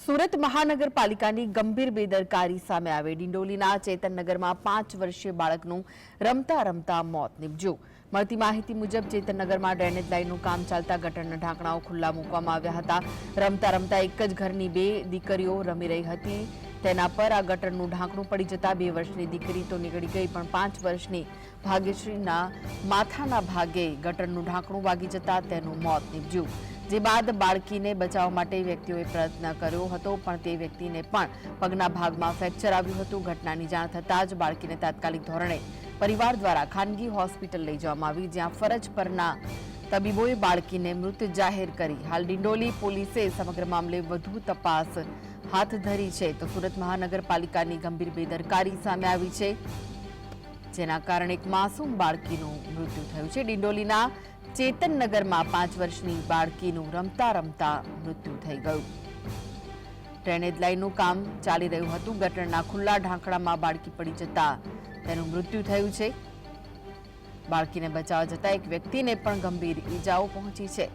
સુરત મહાનગરપાલિકાની ગંભીર બેદરકારી સામે આવી। ડિંડોલીના ચેતનનગરમાં 5 વર્ષીય બાળકનું રમતા રમતા મોત નીપજ્યું। મળતી માહિતી મુજબ ચેતનનગરમાં ડ્રેનેજ લાઇનનું કામ ચાલતા ગટરના ઢાંકણાઓ ખુલ્લા મૂકવામાં આવ્યા હતા। રમતા રમતા એક જ ઘરની 2 દીકરીઓ રમી રહી હતી, તેના પર આ ગટરનું ઢાંકણું પડી જતા 2 વર્ષની દીકરી તો નીકળી ગઈ, પણ 5 વર્ષની ભાગ્યશ્રીના માથાના ભાગે ગટરનું ઢાંકણું વાગી જતા તેનું મોત નીપજ્યું। જે બાદ બાળકીને બચાવવા માટે વ્યક્તિઓએ પ્રયત્ન કર્યો હતો, પણ તે વ્યક્તિને પણ પગના ભાગમાં ફ્રેક્ચર આવ્યું હતું। ઘટનાની જાણ થતાં જ બાળકીને તાત્કાલિક ધોરણે પરિવાર દ્વારા ખાનગી હોસ્પિટલ લઈ જવામાં આવી, જ્યાં ફરજ પરના તબીબોએ બાળકીને મૃત જાહેર કરી। હાલ ડિંડોલી પોલીસે સમગ્ર મામલે વધુ તપાસ હાથ ધરી છે। તો સુરત મહાનગરપાલિકાની ગંભીર બેદરકારી સામે આવી છે, જેના કારણે એક માસૂમ બાળકીનું મૃત્યુ થયું છે। ડિંડોલીના ચેતનનગરમાં 5 વર્ષની બાળકીનું રમતા રમતા મૃત્યુ થઈ ગયું। ડ્રેનેજ લાઇનનું કામ ચાલી રહ્યું હતું, ગટરના ખુલ્લા ઢાંકણામાં બાળકી પડી જતા તેનું મૃત્યુ થયું છે। બાળકીને બચાવવા જતા એક વ્યક્તિને પણ ગંભીર ઈજાઓ પહોંચી છે।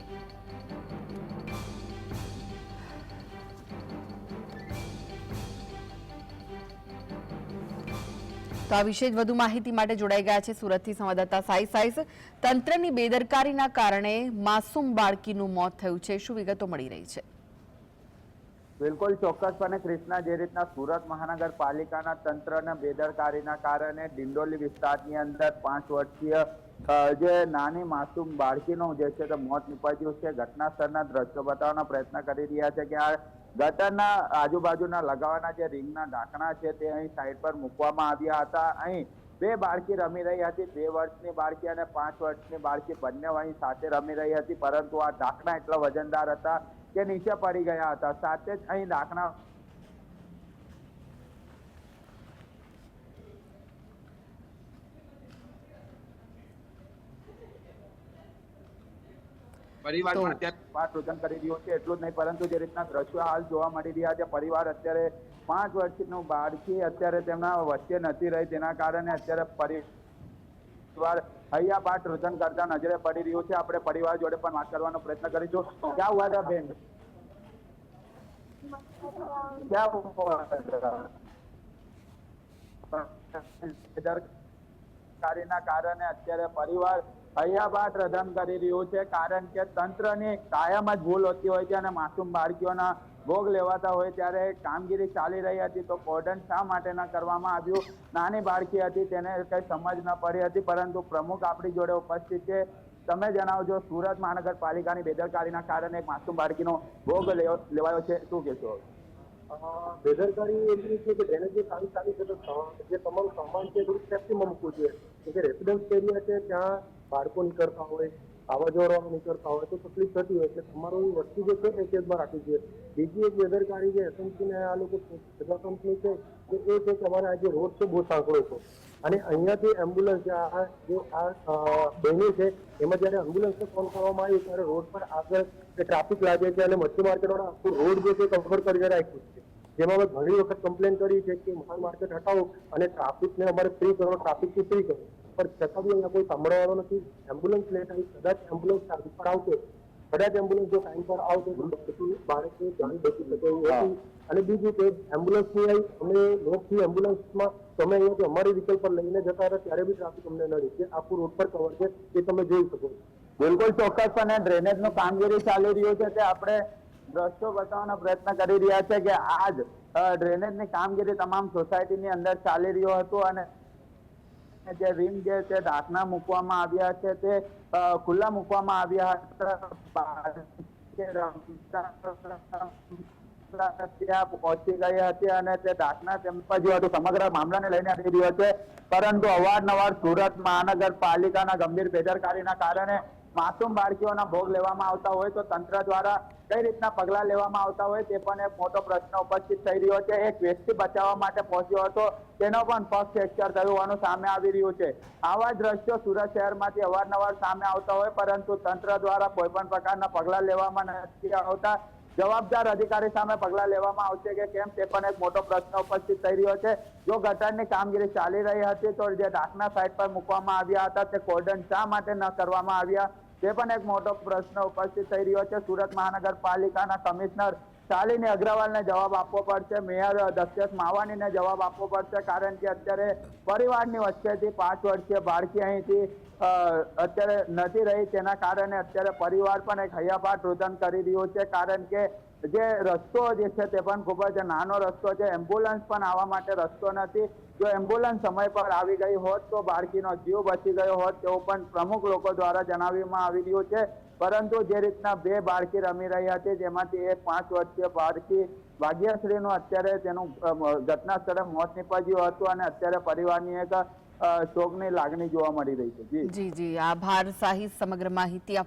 તો આ વિશે વધુ માહિતી માટે જોડાઈ ગયા છે સુરતથી સંવાદદાતા સાઈસ। તંત્રની બેદરકારીના કારણે માસૂમ બાળકીનું મોત થયું છે, શું વિગતો મળી રહી છે? બિલકુલ ચોક્કસપણે કૃષ્ણા, જે રીતના સુરત મહાનગરપાલિકાના તંત્રના બેદરકારીના કારણે ડિંડોલી વિસ્તારની અંદર 5 વર્ષીય જે નાની માસૂમ બાળકીનું જે છે તે મોત નીપજ્યું છે। ઘટના સ્થળના દ્રશ્યો બતાવવાનો પ્રયત્ન કરી રહ્યા છે કે આ ગટરના આજુબાજુના લગાવવાના જે રીંગના ઢાંકણા છે તે અહીં સાઈડ પર મૂકવામાં આવ્યા હતા। અહીં 2 બાળકી રમી રહી હતી, 2 વર્ષની બાળકી અને 5 વર્ષની બાળકી બંને અહીં સાથે રમી રહી હતી, પરંતુ આ ઢાંકણા એટલા વજનદાર હતા કે નીચે પડી ગયા હતા। સાથે જ અહીં ઢાંકણા પરિવારમાં અત્યારે રોજન કરી રહ્યો છે। એટલું જ નહીં, પરંતુ જે રીતના દ્રશ્યો હાલ જોવા મળી રહ્યા છે, પરિવાર અત્યારે 5 વર્ષનું બાળકી અત્યારે તેમના વચ્ચે નથી રહી, તેના કારણે અત્યારે પરિવાર હૈયા પાટ રોજન કરતા નજરે પડી રહ્યું છે। આપણે પરિવાર જોડે પણ વાત કરવાનો પ્રયત્ન કરીશું। ક્યાં હુઆ થા બેન? ક્યાં હુઆ બેદરકારીના કારણે અત્યારે પરિવાર હૈયાબાટ રધન કરી રહ્યું છે, કારણ કે તંત્રની કાયમ જ ભૂલ હોતી હોય છે અને માસૂમ બાળકીઓના ભોગ લેવાતા હોય ત્યારે કામગીરી ચાલી રહી હતી, તો કોર્ડન શા માટે ન કરવામાં આવ્યું? નાની બાળકી હતી, તેને કઈ સમજ ન પડી હતી, પરંતુ પ્રમુખ આપણી જોડે ઉપસ્થિત છે। તમે જણાવજો, સુરત મહાનગરપાલિકાની બેદરકારીના કારણે એક માસૂમ બાળકીનો ભોગ લેવાયો છે, શું કહેશો? બેદરકારી એટલી છે કે ડ્રેનેજ કામ ચાલી છે, તો જે તમારું સામાન છે થોડું સેફ્ટીમાં મૂકવું જોઈએ, કે રેસિડેન્સ એરિયા છે ત્યાં બાળકો નીકળતા હોય, આવાજવાળા નીકળતા હોય તો તકલીફ થતી હોય, એટલે તમારું વસ્તુ જે છે એ કેસમાં રાખવી જોઈએ। બીજી એક બેદરકારી જે એસએમસીને આ લોકો કંપની છે કે એ છે કે અમારે આ જે રોડ છે બહુ સાંકળો છે, અને અહીંયાથી એમ્બ્યુલન્સ જે આ બન્યું છે એમાં જયારે એમ્બ્યુલન્સને ફોન કરવામાં આવ્યું ત્યારે રોડ પર આગળ ટ્રાફિક લાગે છે અને મચ્છી માર્કેટવાળા આખું રોડ જે છે કવર કરીને રાખ્યું છે, જેમાં અમે ઘણી વખત કમ્પ્લેન કરી છે કે મહાન માર્કેટ હટાવો અને ટ્રાફિકને અમારે ફ્રી કરો, ટ્રાફિકથી ફ્રી કરો, પણ છતાં બી અહીંયા કોઈ સાંભળવાનો નથી। એમ્બ્યુલન્સ લેટ આવી, કદાચ એમ્બ્યુલન્સ ટાઈમ પર આવતો, કદાચ એમ્બ્યુલન્સ જો ટાઈમ પર આવતો બાળકની જાન બચી શકે એવું હતું। અને બીજું કે એમ્બ્યુલન્સ નહીં આવી, અમે લોકથી એમ્બ્યુલન્સમાં તમે અહીંયાથી અમારી વ્હીકલ પર લઈને જતા હતા ત્યારે બી ટ્રાફિક અમને નડી છે, આખું રોડ પર કવર છે, એ તમે જોઈ શકો। બિલકુલ ચોક્કસપણે ડ્રેનેજનું કામગીરી ચાલી રહ્યું છે તે આપણે દ્રશ્યો બતાવવાનો પ્રયત્ન કરી રહ્યા છે કે આજ ડ્રેનેજની કામગીરી તમામ સોસાયટીની અંદર ચાલી રહ્યો હતું અને જે રીંગ જે છે ઢાંકણા મૂકવામાં આવ્યા છે તે ખુલ્લા મૂકવામાં આવ્યા હતા। ત્યાં પહોંચી ગઈ હતી અને તે ઢાંકણા તેમ હતું, સમગ્ર મામલાને લઈને આવી રહ્યો છે, પરંતુ અવારનવાર સુરત મહાનગરપાલિકાના ગંભીર બેદરકારીના કારણે માસૂમ બાળકીઓના ભોગ લેવામાં આવતા હોય તો તંત્ર દ્વારા કઈ રીતના પગલા લેવામાં આવતા હોય તે પણ એક મોટો પ્રશ્ન ઉપસ્થિત થઈ રહ્યો છે। એક વ્યક્તિ બચાવવા માટે પહોંચ્યો હતો, તેનો પણ પગ ફ્રેક્ચર થયું હોવાનું સામે આવી રહ્યું છે। આવા દ્રશ્યો સુરત શહેરમાંથી અવારનવાર સામે આવતા હોય, પરંતુ તંત્ર દ્વારા કોઈ પણ પ્રકારના પગલા લેવામાં નથી આવતા। જવાબદાર અધિકારી સામે પગલા લેવામાં આવશે કે કેમ તે પણ એક મોટો પ્રશ્ન ઉપસ્થિત થઈ રહ્યો છે। જો ગટરની કામગીરી ચાલી રહી હતી તો જે ઢાંકણા સાઈડ પર મૂકવામાં આવ્યા હતા તે કોર્ડન શા માટે ન કરવામાં આવ્યા તે પણ એક મોટો પ્રશ્ન ઉપસ્થિત થઈ રહ્યો છે। સુરત મહાનગરપાલિકાના કમિશનર શાલિની અગ્રવાલને જવાબ આપવો પડશે, મેયર દક્ષેશ માવાણીને જવાબ આપવો પડશે, કારણ કે અત્યારે પરિવારની વચ્ચેથી 5 વર્ષીય બાળકી અહીંથી અત્યારે નથી રહી, તેના કારણે અત્યારે પરિવાર પણ એક હૈયાભાટ રુદન કરી રહ્યો છે, કારણ કે જે રસ્તો જે છે તે પણ ખૂબ જ નાનો રસ્તો છે, એમ્બ્યુલન્સ પણ આવવા માટે રસ્તો નથી. જો એમ્બ્યુલન્સ સમય પર આવી ગઈ હોત તો બાળકીનો જીવ બચી ગયો હોત તેવું પણ પ્રમુખ લોકો દ્વારા જણાવવામાં આવી રહ્યું છે. પરંતુ જે રીતના 2 બાળકી રમી રહી હતી, જેમાંથી એક 5 વર્ષીય બાળકી ભાગ્યશ્રીનું અત્યારે તેનું ઘટના સ્થળે મોત નીપજ્યું હતું અને અત્યારે પરિવારની એક શોકની લાગણી જોવા મળી રહી છે. જી જી, આભાર સાહિદ સમગ્ર માહિતી